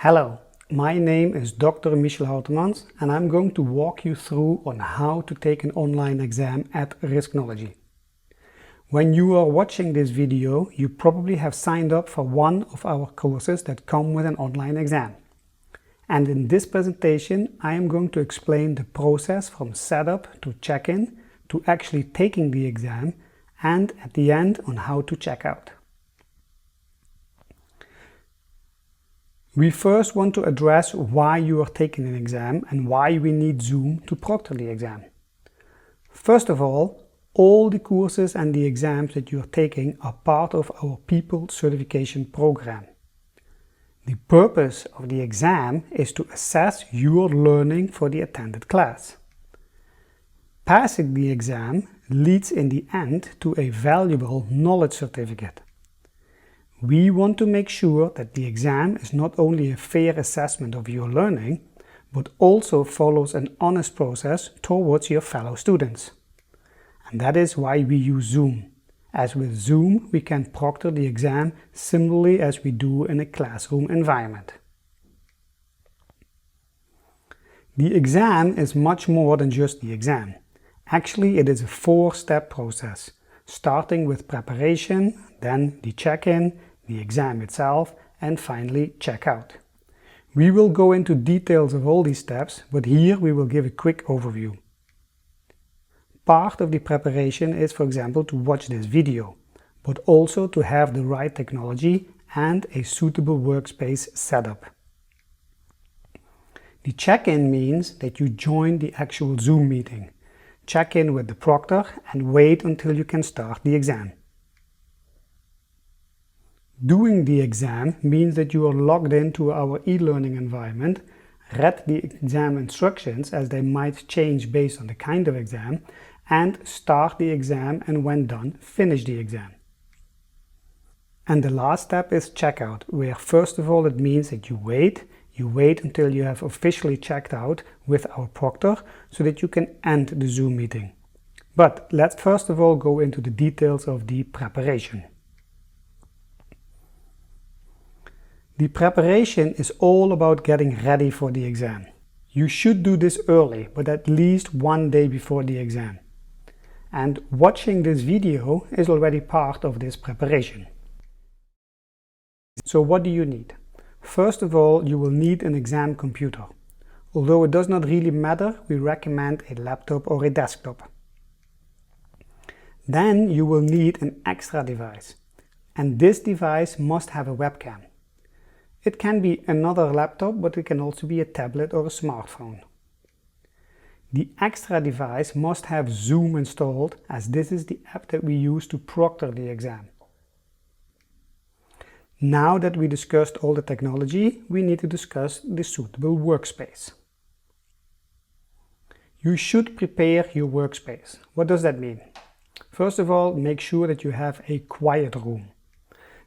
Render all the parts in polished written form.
Hello, my name is Dr. Michel Houtemans and I'm going to walk you through on how to take an online exam at Risknowlogy. When you are watching this video, you probably have signed up for one of our courses that come with an online exam. And in this presentation, I am going to explain the process from setup to check-in to actually taking the exam, and at the end on how to check out. We first want to address why you are taking an exam and why we need Zoom to proctor the exam. First of all the courses and the exams that you are taking are part of our People Certification program. The purpose of the exam is to assess your learning for the attended class. Passing the exam leads in the end to a valuable knowledge certificate. We want to make sure that the exam is not only a fair assessment of your learning, but also follows an honest process towards your fellow students. And that is why we use Zoom. As with Zoom, we can proctor the exam similarly as we do in a classroom environment. The exam is much more than just the exam. Actually, it is a four-step process, starting with preparation, then the check-in, the exam itself, and finally check-out. We will go into details of all these steps, but here we will give a quick overview. Part of the preparation is, for example, to watch this video, but also to have the right technology and a suitable workspace setup. The check-in means that you join the actual Zoom meeting, check in with the proctor and wait until you can start the exam. Doing the exam means that you are logged into our e-learning environment, read the exam instructions as they might change based on the kind of exam, and start the exam, and when done, finish the exam. And the last step is checkout, where first of all it means that you wait until you have officially checked out with our proctor so that you can end the Zoom meeting. But let's first of all go into the details of the preparation. The preparation is all about getting ready for the exam. You should do this early, but at least one day before the exam. And watching this video is already part of this preparation. So what do you need? First of all, you will need an exam computer. Although it does not really matter, we recommend a laptop or a desktop. Then you will need an extra device. And this device must have a webcam. It can be another laptop, but it can also be a tablet or a smartphone. The extra device must have Zoom installed, as this is the app that we use to proctor the exam. Now that we discussed all the technology, we need to discuss the suitable workspace. You should prepare your workspace. What does that mean? First of all, make sure that you have a quiet room.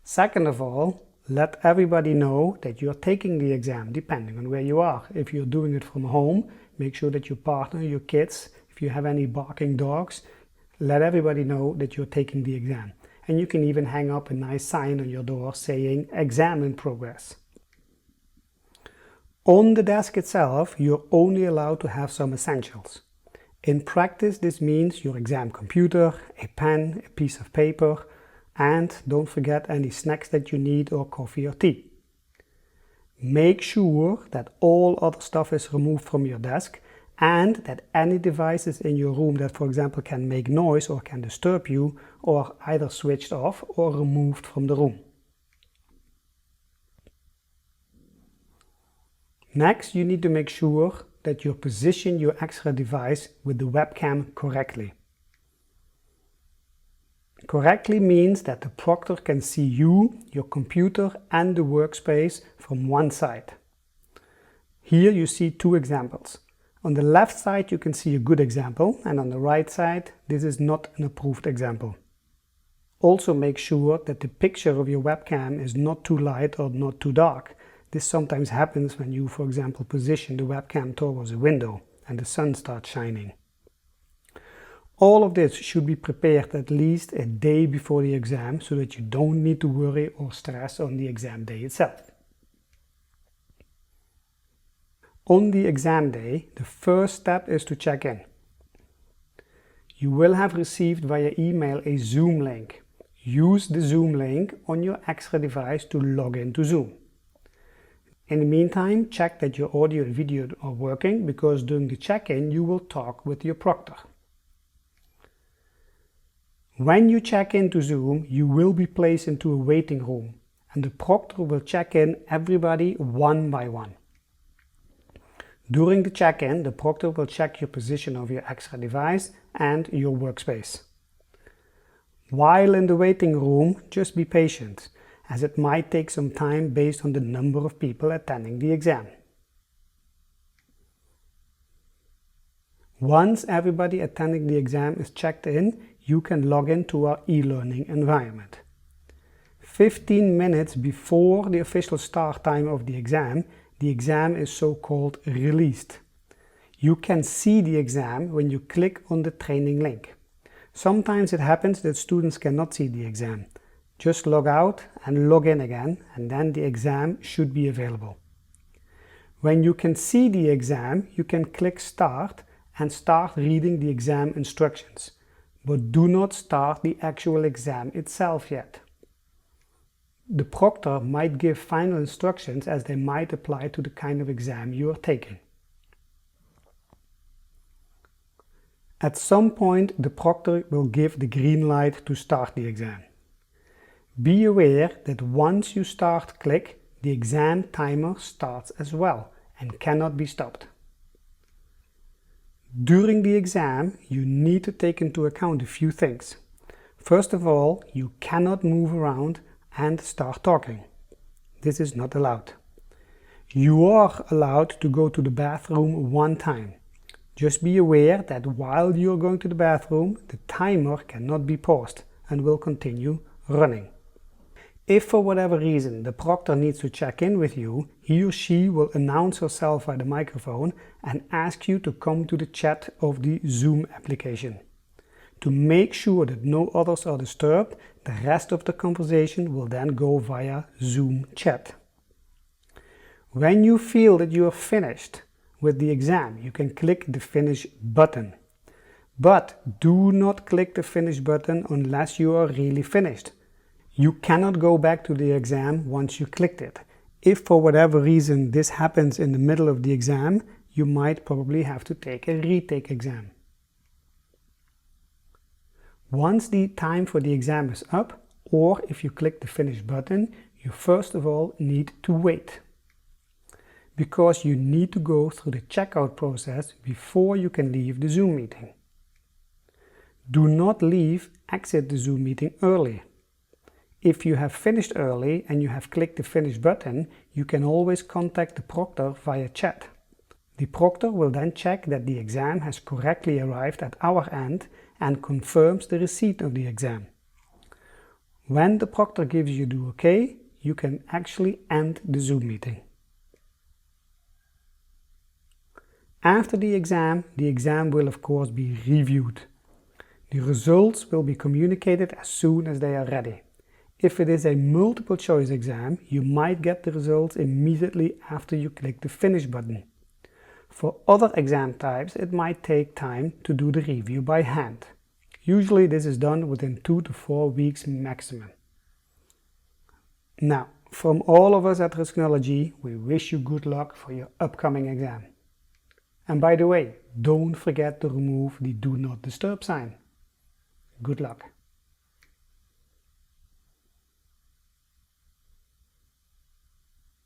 Second of all, let everybody know that you're taking the exam, depending on where you are. If you're doing it from home, make sure that your partner, your kids, if you have any barking dogs, let everybody know that you're taking the exam. And you can even hang up a nice sign on your door saying "Exam in progress." On the desk itself, you're only allowed to have some essentials. In practice, this means your exam computer, a pen, a piece of paper, and don't forget any snacks that you need or coffee or tea. Make sure that all other stuff is removed from your desk and that any devices in your room that, for example, can make noise or can disturb you are either switched off or removed from the room. Next, you need to make sure that you position your extra device with the webcam correctly. Correctly means that the proctor can see you, your computer and the workspace from one side. Here you see two examples. On the left side you can see a good example, and on the right side this is not an approved example. Also make sure that the picture of your webcam is not too light or not too dark. This sometimes happens when you, for example, position the webcam towards a window and the sun starts shining. All of this should be prepared at least a day before the exam so that you don't need to worry or stress on the exam day itself. On the exam day, the first step is to check in. You will have received via email a Zoom link. Use the Zoom link on your extra device to log into Zoom. In the meantime, check that your audio and video are working, because during the check-in you will talk with your proctor. When you check into Zoom, you will be placed into a waiting room, and the proctor will check in everybody one by one. During the check-in, the proctor will check your position of your extra device and your workspace. While in the waiting room, just be patient, as it might take some time based on the number of people attending the exam. Once everybody attending the exam is checked in, you can log into our e-learning environment. 15 minutes before the official start time of the exam is so-called released. You can see the exam when you click on the training link. Sometimes it happens that students cannot see the exam. Just log out and log in again, and then the exam should be available. When you can see the exam, you can click Start and start reading the exam instructions, but do not start the actual exam itself yet. The proctor might give final instructions, as they might apply to the kind of exam you are taking. At some point, the proctor will give the green light to start the exam. Be aware that once you start click, the exam timer starts as well and cannot be stopped. During the exam, you need to take into account a few things. First of all, you cannot move around and start talking. This is not allowed. You are allowed to go to the bathroom one time. Just be aware that while you are going to the bathroom, the timer cannot be paused and will continue running. If for whatever reason the proctor needs to check in with you, he or she will announce herself by the microphone and ask you to come to the chat of the Zoom application. To make sure that no others are disturbed, the rest of the conversation will then go via Zoom chat. When you feel that you are finished with the exam, you can click the Finish button. But do not click the Finish button unless you are really finished. You cannot go back to the exam once you clicked it. If for whatever reason this happens in the middle of the exam, you might probably have to take a retake exam. Once the time for the exam is up, or if you click the Finish button, you first of all need to wait, because you need to go through the checkout process before you can leave the Zoom meeting. Do not exit the Zoom meeting early. If you have finished early and you have clicked the Finish button, you can always contact the proctor via chat. The proctor will then check that the exam has correctly arrived at our end and confirms the receipt of the exam. When the proctor gives you the OK, you can actually end the Zoom meeting. After the exam will of course be reviewed. The results will be communicated as soon as they are ready. If it is a multiple choice exam, you might get the results immediately after you click the Finish button. For other exam types, it might take time to do the review by hand. Usually this is done within 2 to 4 weeks maximum. Now, from all of us at Risknowlogy, we wish you good luck for your upcoming exam. And by the way, don't forget to remove the Do Not Disturb sign. Good luck.